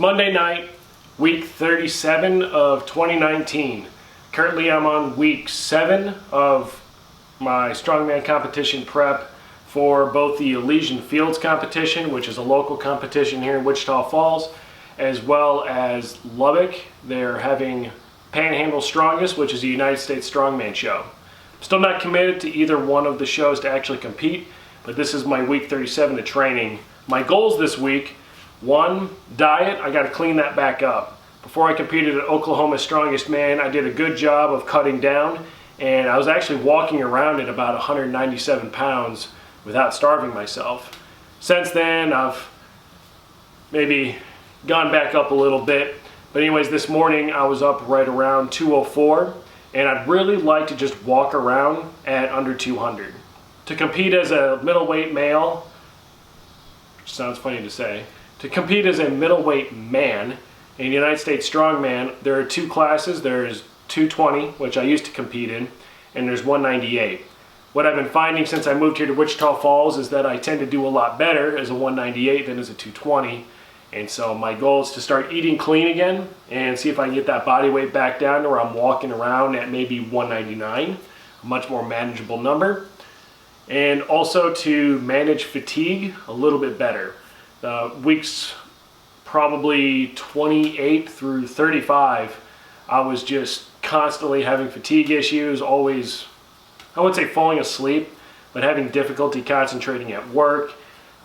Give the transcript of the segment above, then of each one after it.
Monday night, week 37 of 2019. Currently I'm on week 7 of my Strongman competition prep for both the Elysian Fields competition, which is a local competition here in Wichita Falls, as well as Lubbock. They're having Panhandle Strongest, which is a United States Strongman show. Still not committed to either one of the shows to actually compete, but this is my week 37 of training. My goals this week: 1, diet. I got to clean that back up. Before I competed at Oklahoma's Strongest Man, I did a good job of cutting down, and I was actually walking around at about 197 pounds without starving myself. Since then, I've maybe gone back up a little bit. But anyways, this morning I was up right around 204, and I'd really like to just walk around at under 200. To compete as a middleweight male, which sounds funny to say, to compete as a middleweight man in United States Strongman, there are 2 classes. There's 220, which I used to compete in, and there's 198. What I've been finding since I moved here to Wichita Falls is that I tend to do a lot better as a 198 than as a 220. And so my goal is to start eating clean again and see if I can get that body weight back down to where I'm walking around at maybe 199, a much more manageable number. And also to manage fatigue a little bit better. Weeks probably 28 through 35, I was just constantly having fatigue issues, always, I wouldn't say falling asleep, but having difficulty concentrating at work,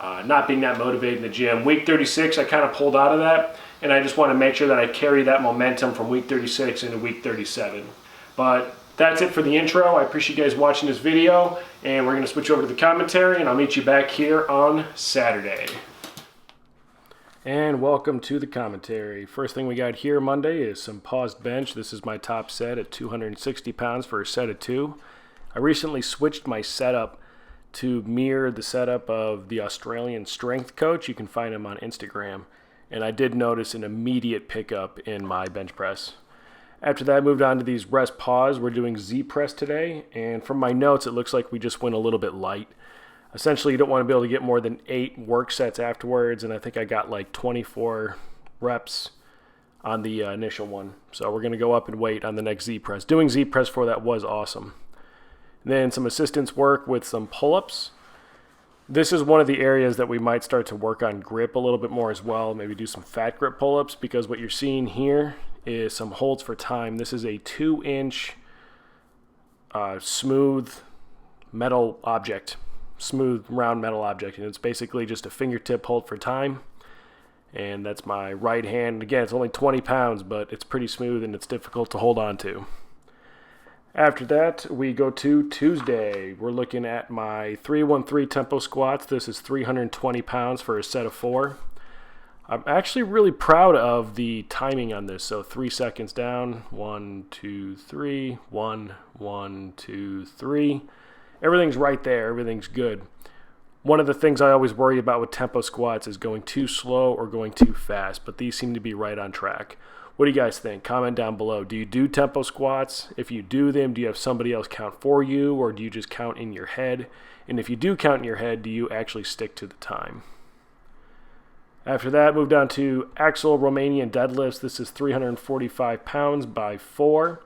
not being that motivated in the gym. Week 36, I kind of pulled out of that, and I just want to make sure that I carry that momentum from week 36 into week 37. But that's it for the intro. I appreciate you guys watching this video, and we're going to switch over to the commentary, and I'll meet you back here on Saturday. And welcome to the commentary. First thing we got here Monday is some paused bench. This is my top set at 260 pounds for a set of 2. I recently switched my setup to mirror the setup of the Australian strength coach. You can find him on Instagram. And I did notice an immediate pickup in my bench press. After that, I moved on to these rest pause. We're doing Z press today. And from my notes, it looks like we just went a little bit light. Essentially, you don't want to be able to get more than 8 work sets afterwards, and I think I got like 24 reps on the initial one. So we're going to go up and wait on the next Z press. Doing Z press for that was awesome. And then some assistance work with some pull-ups. This is one of the areas that we might start to work on grip a little bit more as well. Maybe do some fat grip pull-ups, because what you're seeing here is some holds for time. This is a 2-inch smooth metal object. Smooth round metal object, and it's basically just a fingertip hold for time. And that's my right hand. Again, it's only 20 pounds, but it's pretty smooth and it's difficult to hold on to. After that, we go to Tuesday. We're looking at my 313 tempo squats. This is 320 pounds for a set of 4. I'm actually really proud of the timing on this. So 3 seconds down, 1, 2, 3, 1, 1, 2, 3. Everything's right there. Everything's good. One of the things I always worry about with tempo squats is going too slow or going too fast, but these seem to be right on track. What do you guys think? Comment down below. Do you do tempo squats? If you do them, do you have somebody else count for you, or do you just count in your head? And if you do count in your head, do you actually stick to the time? After that, move down to axle Romanian deadlifts. This is 345 pounds by 4.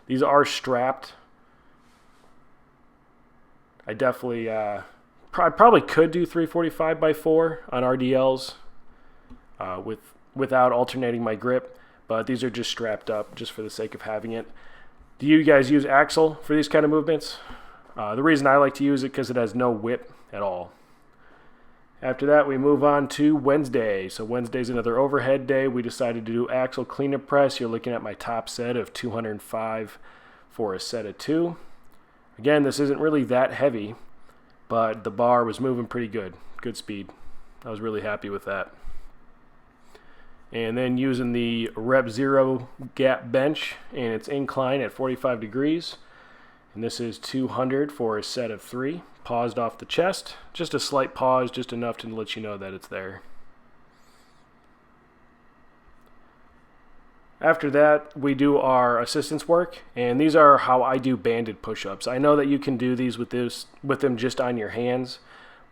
These are strapped. I definitely, probably could do 345 by 4 on RDLs without alternating my grip, but these are just strapped up just for the sake of having it. Do you guys use axle for these kind of movements? The reason I like to use it because it has no whip at all. After that, we move on to Wednesday. So Wednesday's another overhead day. We decided to do axle cleanup press. You're looking at my top set of 205 for a set of 2. Again, this isn't really that heavy, but the bar was moving pretty good. Good speed. I was really happy with that. And then using the Rep Zero gap bench and its incline at 45 degrees. And this is 200 for a set of 3. Paused off the chest. Just a slight pause, just enough to let you know that it's there. After that, we do our assistance work, and these are how I do banded push-ups. I know that you can do these with them just on your hands,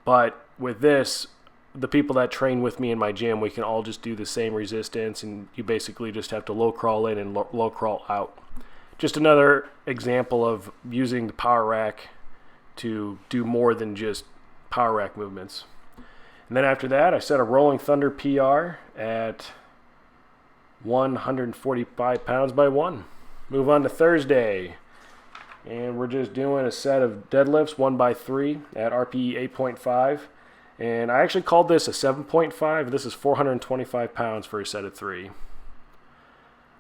but with this, the people that train with me in my gym, we can all just do the same resistance, and you basically just have to low crawl in and low crawl out. Just another example of using the power rack to do more than just power rack movements. And then after that, I set a Rolling Thunder PR at 145 pounds by 1. Move on to Thursday, and we're just doing a set of deadlifts 1 by 3 at RPE 8.5. And I actually called this a 7.5. This is 425 pounds for a set of 3.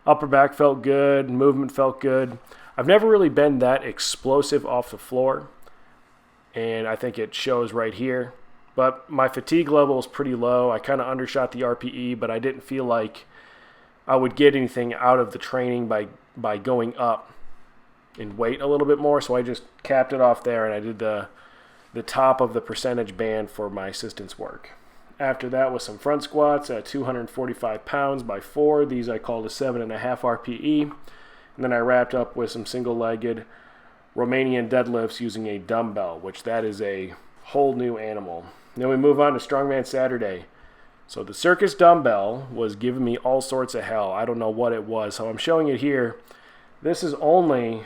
Upper back felt good, movement felt good. I've never really been that explosive off the floor, and I think it shows right here. But my fatigue level is pretty low. I kind of undershot the RPE, but I didn't feel like I would get anything out of the training by going up in weight a little bit more. So I just capped it off there, and I did the top of the percentage band for my assistance work. After that was some front squats at 245 pounds by 4. These I called a 7.5 RPE. And then I wrapped up with some single-legged Romanian deadlifts using a dumbbell, which that is a whole new animal. Then we move on to Strongman Saturday. So the circus dumbbell was giving me all sorts of hell. I don't know what it was. So I'm showing it here. This is only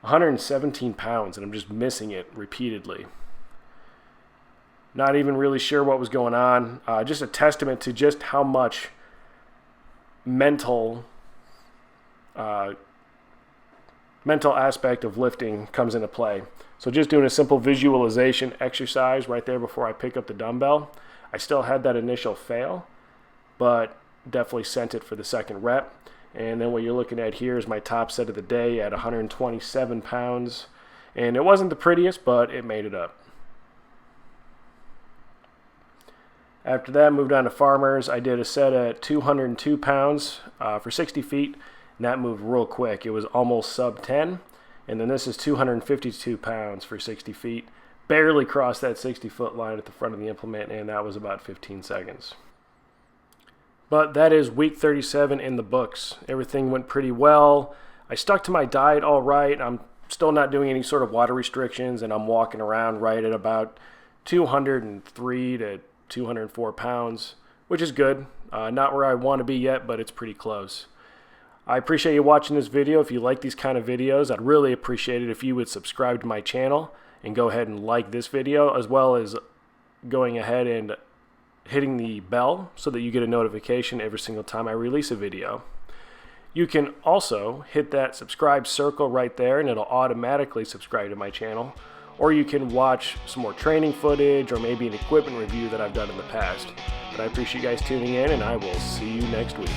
117 pounds, and I'm just missing it repeatedly. Not even really sure what was going on. Just a testament to just how much mental aspect of lifting comes into play. So just doing a simple visualization exercise right there before I pick up the dumbbell. I still had that initial fail, but definitely sent it for the second rep. And then what you're looking at here is my top set of the day at 127 pounds. And it wasn't the prettiest, but it made it up. After that, moved on to farmers. I did a set at 202 pounds for 60 feet, and that moved real quick. It was almost sub 10. And then this is 252 pounds for 60 feet. Barely crossed that 60-foot line at the front of the implement, and that was about 15 seconds. But that is week 37 in the books. Everything went pretty well. I stuck to my diet all right. I'm still not doing any sort of water restrictions, and I'm walking around right at about 203 to 204 pounds, which is good. Not where I want to be yet, but it's pretty close. I appreciate you watching this video. If you like these kind of videos, I'd really appreciate it if you would subscribe to my channel and go ahead and like this video, as well as going ahead and hitting the bell so that you get a notification every single time I release a video. You can also hit that subscribe circle right there, and it'll automatically subscribe to my channel. Or you can watch some more training footage or maybe an equipment review that I've done in the past. But I appreciate you guys tuning in, and I will see you next week.